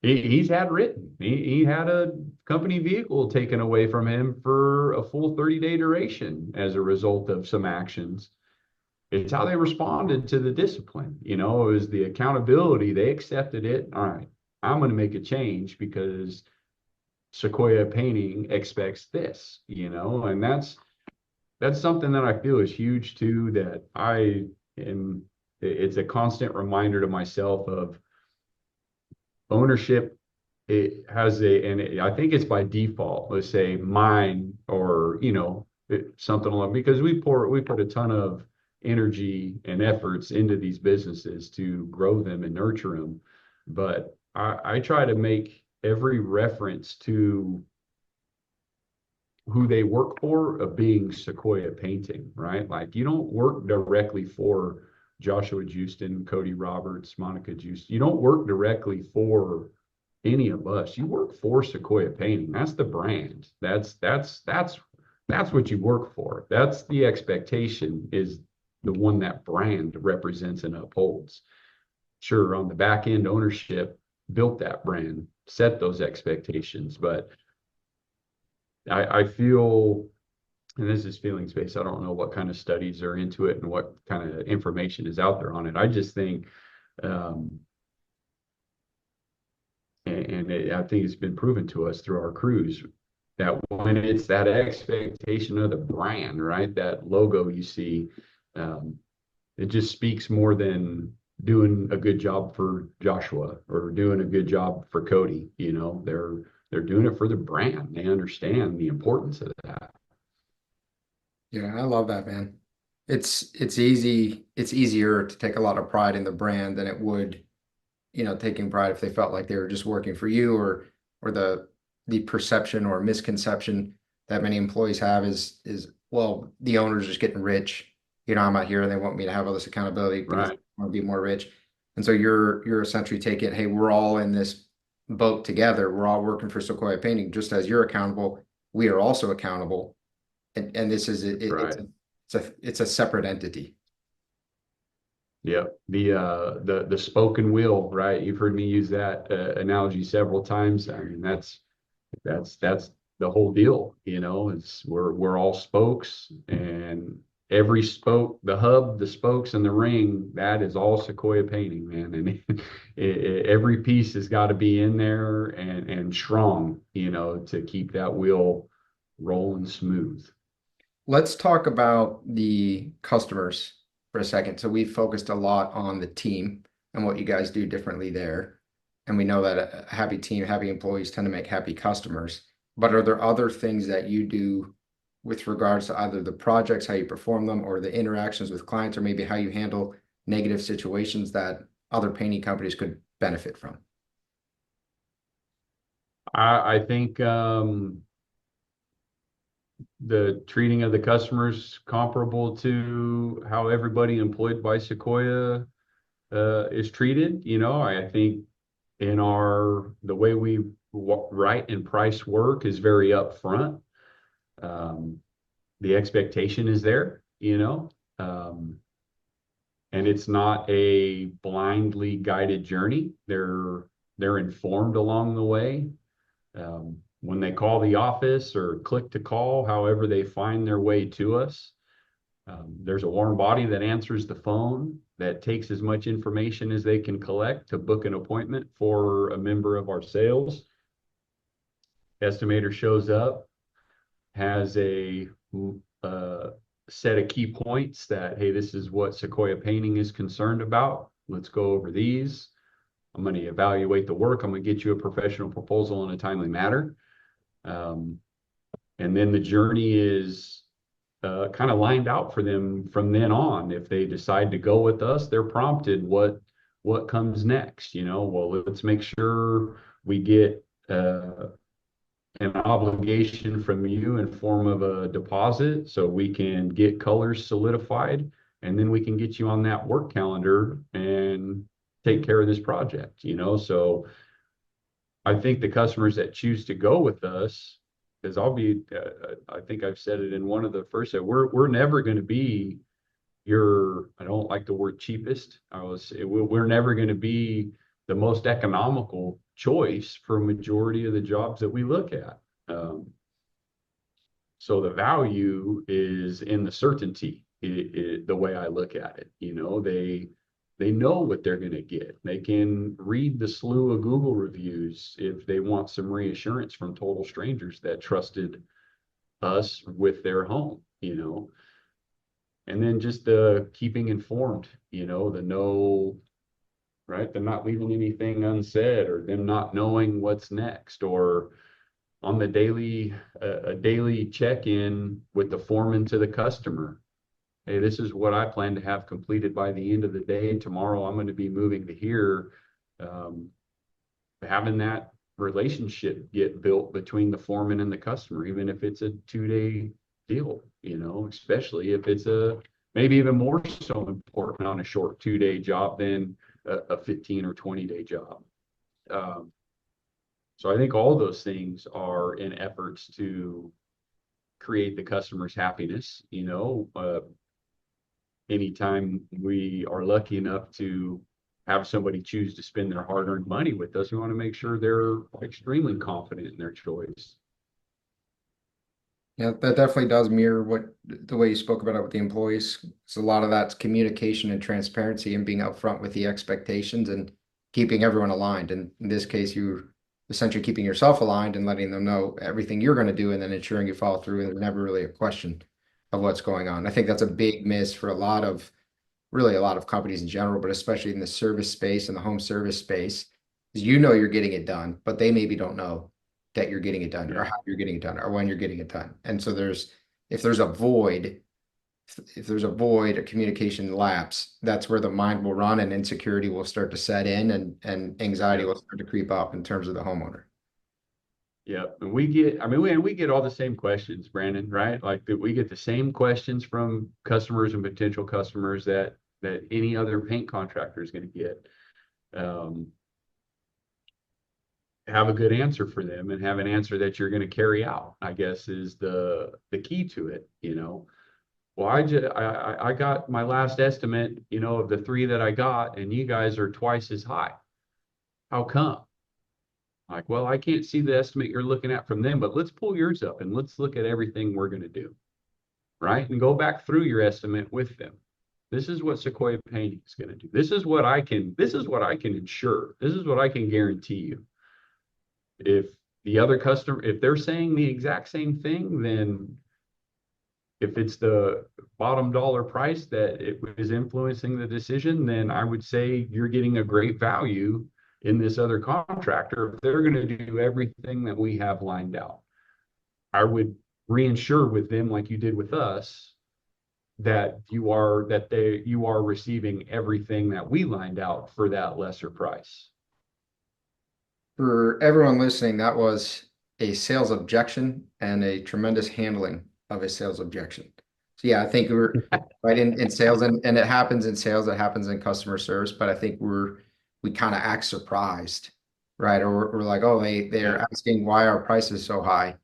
Speaker 2: he's had written. He had a company vehicle taken away from him for a full 30-day duration as a result of some actions. It's how they responded to the discipline. You know, it was the accountability. They accepted it. All right, I'm going to make a change because Sequoia Painting expects this, you know, and that's something that I feel is huge too, that I am, it's a constant reminder to myself of ownership. It has I think it's by default, let's say mine, or, you know, something along, because we put a ton of energy and efforts into these businesses to grow them and nurture them. But I try to make every reference to who they work for of being Sequoia Painting, right? Like you don't work directly for Joshua Joosten, Cody Roberts, Monica Joosten. You don't work directly for any of us. You work for Sequoia Painting. That's the brand. That's what you work for. That's the expectation, is the one that brand represents and upholds. Sure, on the back end, ownership built that brand, set those expectations, but I feel, and this is feelings based, I don't know what kind of studies are into it and what kind of information is out there on it. I just think, um, I think it's been proven to us through our crews that when it's that expectation of the brand, right, that logo you see, um, it just speaks more than doing a good job for Joshua or doing a good job for Cody. You know, they're doing it for the brand. They understand the importance of that.
Speaker 1: Yeah, I love that, man. It's easier to take a lot of pride in the brand than it would, taking pride if they felt like they were just working for you, or the perception or misconception that many employees have is well, the owner's just getting rich. I'm out here and they want me to have all this accountability because they
Speaker 2: Right.
Speaker 1: want to be more rich. And so you're essentially taking, hey, we're all in this boat together. We're all working for Sequoia Painting. Just as you're accountable, we are also accountable. And this is
Speaker 2: Right.
Speaker 1: it's a separate entity.
Speaker 2: Yeah. The spoken wheel, right? You've heard me use that analogy several times. I mean, that's the whole deal, it's we're all spokes, and every spoke, the hub, the spokes, and the ring, that is all Sequoia Painting, man. And every piece has got to be in there and strong, to keep that wheel rolling smooth.
Speaker 1: Let's talk about the customers for a second. So we've focused a lot on the team and what you guys do differently there. And we know that a happy team, happy employees tend to make happy customers. But are there other things that you do with regards to either the projects, how you perform them, or the interactions with clients, or maybe how you handle negative situations that other painting companies could benefit from?
Speaker 2: I think the treating of the customers comparable to how everybody employed by Sequoia is treated. I think in the way we write and price work is very upfront. Um, the expectation is there, and it's not a blindly guided journey. They're informed along the way. When they call the office or click to call, however they find their way to us, there's a warm body that answers the phone, that takes as much information as they can collect to book an appointment for a member of our sales. Estimator shows up, has a set of key points that, hey, this is what Sequoia Painting is concerned about. Let's go over these. I'm going to evaluate the work. I'm going to get you a professional proposal in a timely manner. And then the journey is kind of lined out for them from then on. If they decide to go with us, they're prompted what comes next. Well, let's make sure we get an obligation from you in form of a deposit so we can get colors solidified, and then we can get you on that work calendar and take care of this project. So I think the customers that choose to go with us, because I think I've said it in one of the first, we're never going to be I don't like the word cheapest. We're never going to be the most economical choice for a majority of the jobs that we look at. So the value is in the certainty, the way I look at it. They know what they're going to get. They can read the slew of Google reviews if they want some reassurance from total strangers that trusted us with their home, and then just keeping informed, the know, right? They're not leaving anything unsaid, or them not knowing what's next, or on the a daily check-in with the foreman to the customer. Hey, this is what I plan to have completed by the end of the day. Tomorrow I'm going to be moving to here. Having that relationship get built between the foreman and the customer, even if it's a 2-day deal, especially if it's maybe even more so important on a short 2-day job than a 15 or 20-day job. So I think all those things are in efforts to create the customer's happiness. Anytime we are lucky enough to have somebody choose to spend their hard-earned money with us, we want to make sure they're extremely confident in their choice.
Speaker 1: Yeah, that definitely does mirror what the way you spoke about it with the employees. So a lot of that's communication and transparency and being upfront with the expectations and keeping everyone aligned. And in this case, you're essentially keeping yourself aligned and letting them know everything you're going to do and then ensuring you follow through. And there's never really a question of what's going on. I think that's a big miss for really a lot of companies in general, but especially in the service space and the home service space, is you know you're getting it done, but they maybe don't know that you're getting it done or
Speaker 2: Yeah.
Speaker 1: how you're getting it done or when you're getting it done. And so if there's a void, if there's a void, a communication lapse, that's where the mind will run and insecurity will start to set in and anxiety
Speaker 2: Yeah.
Speaker 1: will start to creep up in terms of the homeowner.
Speaker 2: Yeah, and we get all the same questions, Brandon, right? Like that we get the same questions from customers and potential customers that any other paint contractor is going to get. Um, have a good answer for them and have an answer that you're going to carry out, I guess is the key to it, you know. Well, I got my last estimate, you know, of the three that I got, and you guys are twice as high. How come? Like, well, I can't see the estimate you're looking at from them, but let's pull yours up and let's look at everything we're going to do, right? And go back through your estimate with them. This is what Sequoia Painting is going to do. This is what I can ensure. This is what I can guarantee you. If the other customer, if they're saying the exact same thing, then if it's the bottom dollar price that it is influencing the decision, then I would say you're getting a great value in this other contractor if they're going to do everything that we have lined out. I would reinsure with them like you did with us that you are receiving everything that we lined out for that lesser price.
Speaker 1: For everyone listening, that was a sales objection and a tremendous handling of a sales objection. So yeah, I think we're right in sales and it happens in sales, it happens in customer service, but I think we kind of act surprised, right? Or we're like, oh, they're
Speaker 2: Yeah.
Speaker 1: asking why our price is so high.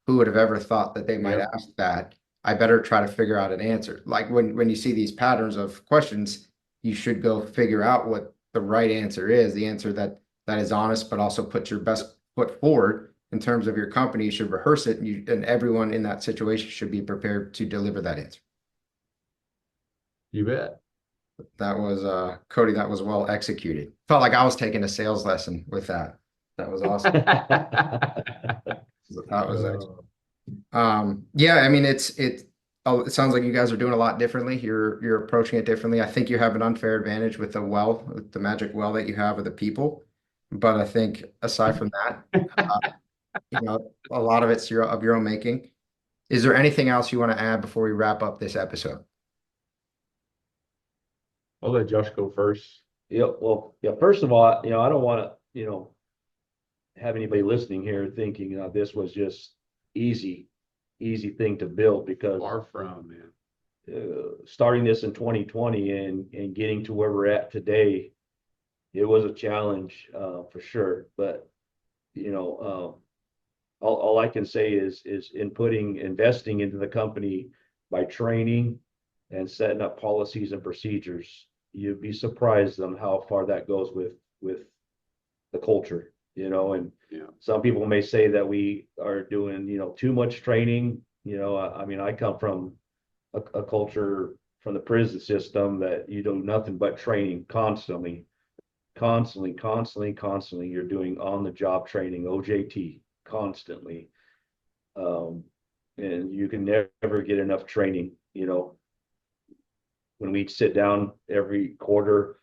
Speaker 1: Who would have ever thought that they might
Speaker 2: Yep.
Speaker 1: ask that? I better try to figure out an answer. Like when you see these patterns of questions, you should go figure out what the right answer is, the answer that is honest, but also put your best foot forward in terms of your company. You should rehearse it, and everyone in that situation should be prepared to deliver that answer.
Speaker 2: You bet.
Speaker 1: That was Cody. That was well executed. Felt like I was taking a sales lesson with that. That was awesome. That was excellent. Yeah, I mean, it sounds like you guys are doing a lot differently. You're approaching it differently. I think you have an unfair advantage with with the magic well that you have with the people. But I think aside from that, a lot of it's of your own making. Is there anything else you want to add before we wrap up this episode?
Speaker 2: I'll let Josh go first.
Speaker 3: Yeah, well, yeah, first of all, I don't want to, have anybody listening here thinking, this was just easy thing to build, because
Speaker 2: Far from, man.
Speaker 3: starting this in 2020 and getting to where we're at today, it was a challenge, for sure. But, all I can say is investing into the company by training and setting up policies and procedures. You'd be surprised on how far that goes with the culture, and
Speaker 2: Yeah.
Speaker 3: some people may say that we are doing, too much training. I mean, I come from a culture from the prison system that you do nothing but training constantly. You're doing on the job training, OJT, constantly. And you can never get enough training. When we sit down every quarter,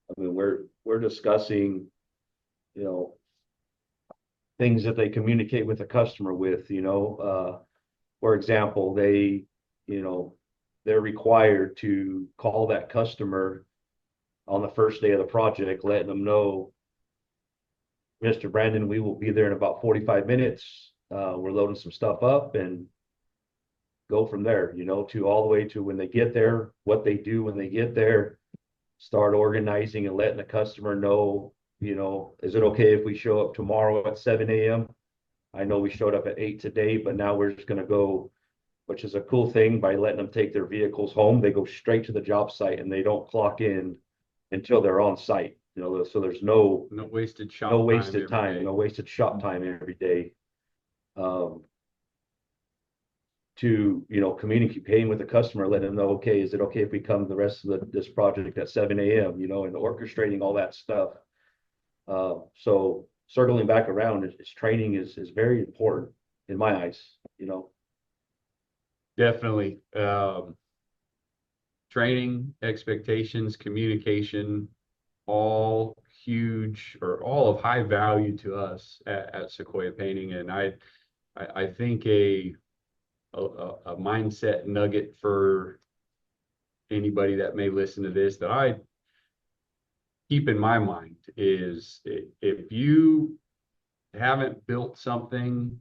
Speaker 3: I mean, we're discussing, things that they communicate with the customer with. For example, they're required to call that customer on the first day of the project, letting them know, Mr. Brandon, we will be there in about 45 minutes. We're loading some stuff up, and go from there, to all the way to when they get there, what they do when they get there, start organizing and letting the customer know, is it okay if we show up tomorrow at 7 a.m.? I know we showed up at 8 today, but now we're just going to go, which is a cool thing, by letting them take their vehicles home. They go straight to the job site and they don't clock in until they're on site. So there's no
Speaker 2: wasted shop
Speaker 3: no wasted
Speaker 2: time,
Speaker 3: time, no wasted shop time every day. to, communicate with the customer, let them know, okay, is it okay if we come the rest of this project at 7 a.m., and orchestrating all that stuff. So circling back around, training is very important in my eyes,
Speaker 2: Definitely. Training, expectations, communication, all huge or all of high value to us at Sequoia Painting. And I think a mindset nugget for anybody that may listen to this that I keep in my mind is, if you haven't built something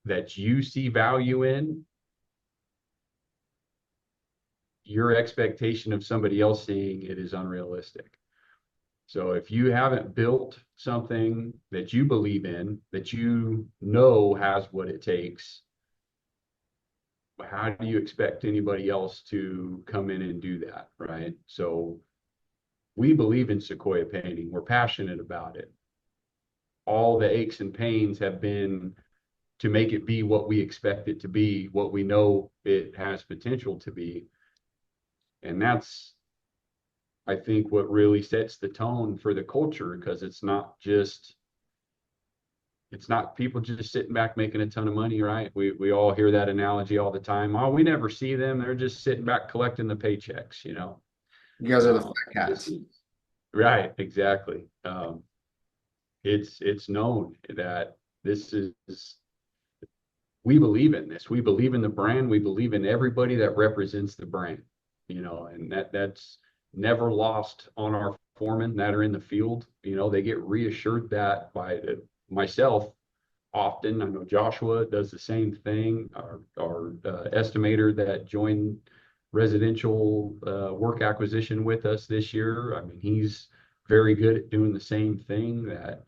Speaker 2: that you see value in, your expectation of somebody else seeing it is unrealistic. So if you haven't built something that you believe in, that you know has what it takes, how do you expect anybody else to come in and do that, right? So we believe in Sequoia Painting. We're passionate about it. All the aches and pains have been to make it be what we expect it to be, what we know it has potential to be. And that's, I think, what really sets the tone for the culture, because it's not people just sitting back making a ton of money, right? We all hear that analogy all the time. Oh, we never see them. They're just sitting back collecting the paychecks,
Speaker 1: You guys are the fat cats.
Speaker 2: Right, exactly. It's known that we believe in this. We believe in the brand. We believe in everybody that represents the brand, and that's never lost on our foremen that are in the field. They get reassured that by myself often. I know Joshua does the same thing. Our estimator that joined residential work acquisition with us this year, I mean, he's very good at doing the same thing, that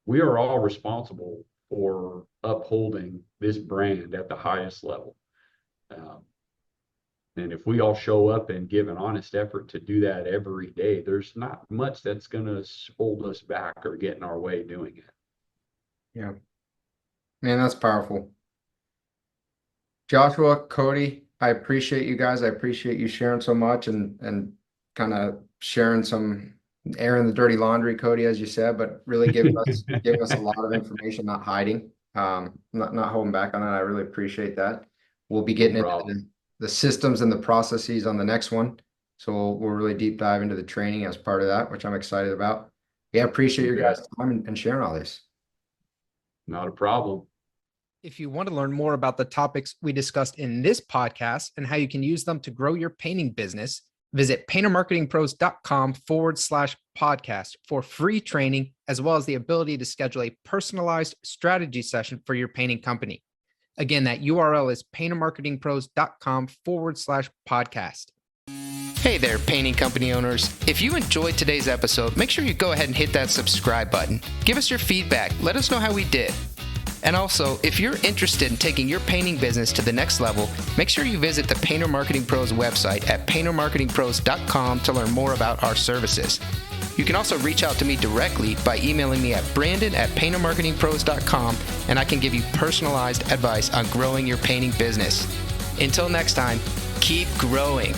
Speaker 2: we are all responsible for upholding this brand at the highest level. And if we all show up and give an honest effort to do that every day, there's not much that's going to hold us back or get in our way doing it.
Speaker 1: Yeah. Man, that's powerful. Joshua, Cody, I appreciate you guys. I appreciate you sharing so much and kind of sharing some air in the dirty laundry, Cody, as you said, but really giving us a lot of information, not hiding, not holding back on that. I really appreciate that. We'll be getting into the systems and the processes on the next one. So we'll really deep dive into the training as part of that, which I'm excited about. Yeah, appreciate your guys' time and sharing all this.
Speaker 2: Not a problem.
Speaker 4: If you want to learn more about the topics we discussed in this podcast and how you can use them to grow your painting business, visit paintermarketingpros.com/podcast for free training, as well as the ability to schedule a personalized strategy session for your painting company. Again, that URL is paintermarketingpros.com/podcast. Hey there, painting company owners. If you enjoyed today's episode, make sure you go ahead and hit that subscribe button. Give us your feedback. Let us know how we did. And also, if you're interested in taking your painting business to the next level, make sure you visit the Painter Marketing Pros website at paintermarketingpros.com to learn more about our services. You can also reach out to me directly by emailing me at brandon@paintermarketingpros.com, and I can give you personalized advice on growing your painting business. Until next time, keep growing.